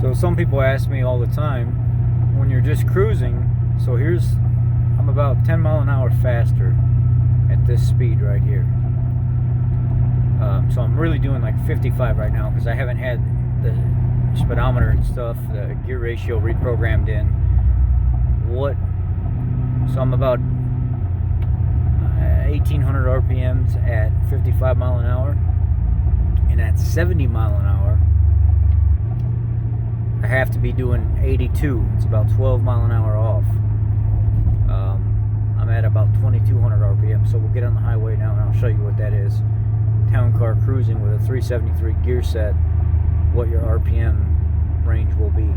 So some people ask me all the time, when you're just cruising, so I'm about 10 mile an hour faster at this speed right here. So I'm really doing like 55 right now because I haven't had the speedometer and stuff, the gear ratio reprogrammed in. So I'm about 1800 RPMs at 55 mile an hour, and at 70 mile an hour I have to be doing 82. It's about 12 mile an hour off. I'm at about 2200 RPM, so we'll get on the highway now and I'll show you what that is. Town car cruising with a 373 gear set, what your RPM range will be.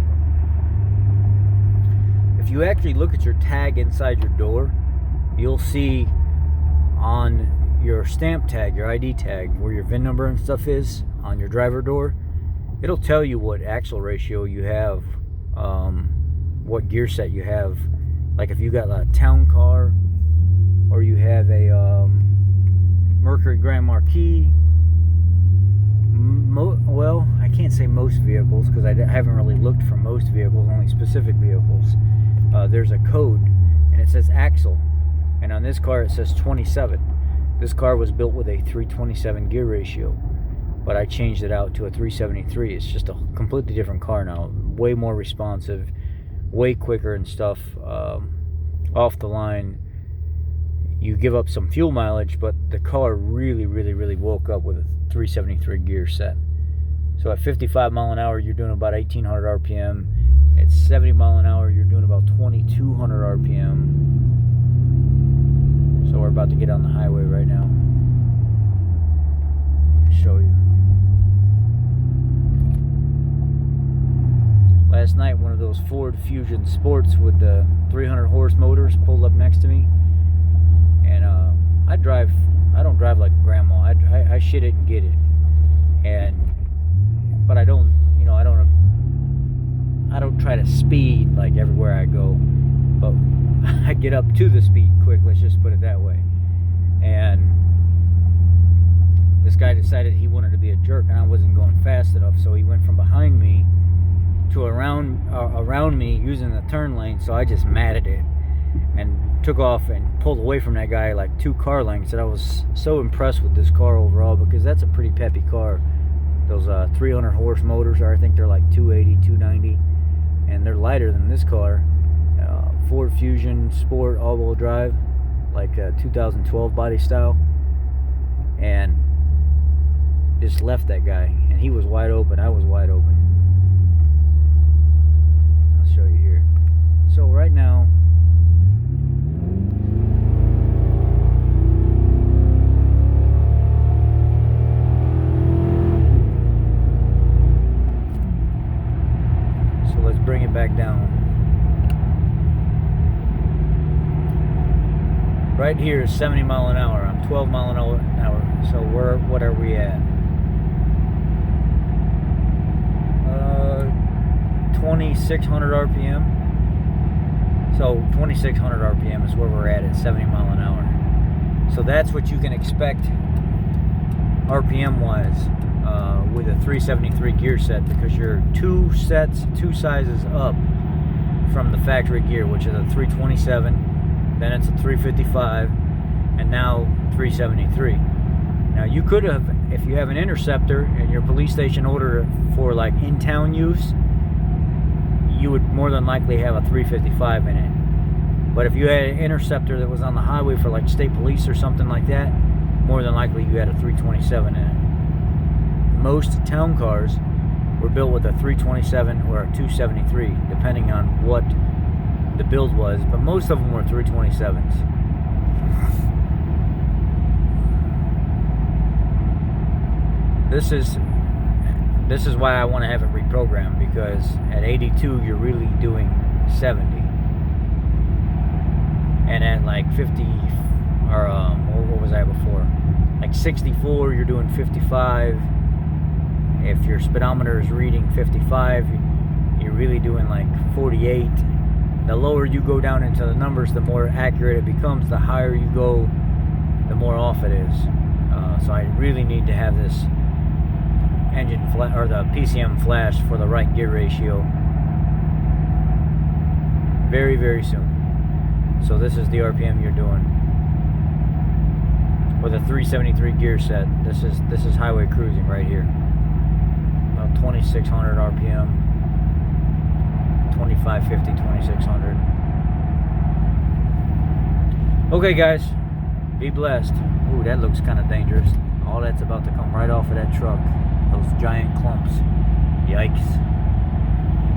If you actually look at your tag inside your door, you'll see on your stamp tag, your ID tag, where your VIN number and stuff is on your driver door, it'll tell you what axle ratio you have, what gear set you have. Like if you got a town car, or you have a Mercury Grand Marquis. Well, I can't say most vehicles because I haven't really looked for most vehicles, only specific vehicles. There's a code and it says axle, and on this car it says 27. This car was built with a 327 gear ratio, but I changed it out to a 373. It's just a completely different car now, way more responsive, way quicker and stuff. Off the line, you give up some fuel mileage, but the car really woke up with a 373 gear set. So at 55 mile an hour you're doing about 1800 RPM. At 70 mile an hour you're doing about 2200 RPM. So we're about to get on the highway right now. Show you. Last night one of those Ford Fusion Sports with the 300 horse motors pulled up next to me, and I don't drive like grandma. I shit it and get it, but I don't try to speed like everywhere I go, but I get up to the speed quick, let's just put it that way. And this guy decided he wanted to be a jerk and I wasn't going fast enough, so he went from behind me to around me using the turn lane. So I just matted it and took off and pulled away from that guy like 2 car lengths. And I was so impressed with this car overall because that's a pretty peppy car. Those 300 horse motors I think they're like 280, 290, and they're lighter than this car. Ford Fusion Sport all-wheel drive, like 2012 body style, and just left that guy, and he was wide open, I was wide open. I'll show you here. So right now, so let's bring it back down. Right here is 70 mile an hour. I'm 12 mile an hour. So what are we at? 2600 RPM. So 2600 RPM is where we're at 70 mile an hour. So that's what you can expect RPM wise with a 373 gear set, because you're 2 sizes up from the factory gear, which is a 327. Then it's a 355, and now 373. Now you could have, if you have an Interceptor and your police station order for like in-town use, you would more than likely have a 355 in it. But if you had an Interceptor that was on the highway for like state police or something like that, more than likely you had a 327 in it. Most town cars were built with a 327 or a 273, depending on what the build was, but most of them were 327s. This is why I want to have it reprogrammed, because at 82 you're really doing 70, and at like 50 or what was I before? Like 64 you're doing 55. If your speedometer is reading 55, you're really doing like 48. The lower you go down into the numbers, the more accurate it becomes. The higher you go, the more off it is. So I really need to have this engine or the PCM flash for the right gear ratio very, very soon. So this is the RPM you're doing with a 373 gear set. This is highway cruising right here. About 2600 RPM, 2550, 2600. Okay, guys, be blessed. Ooh, that looks kind of dangerous. All that's about to come right off of that truck. Those giant clumps. Yikes.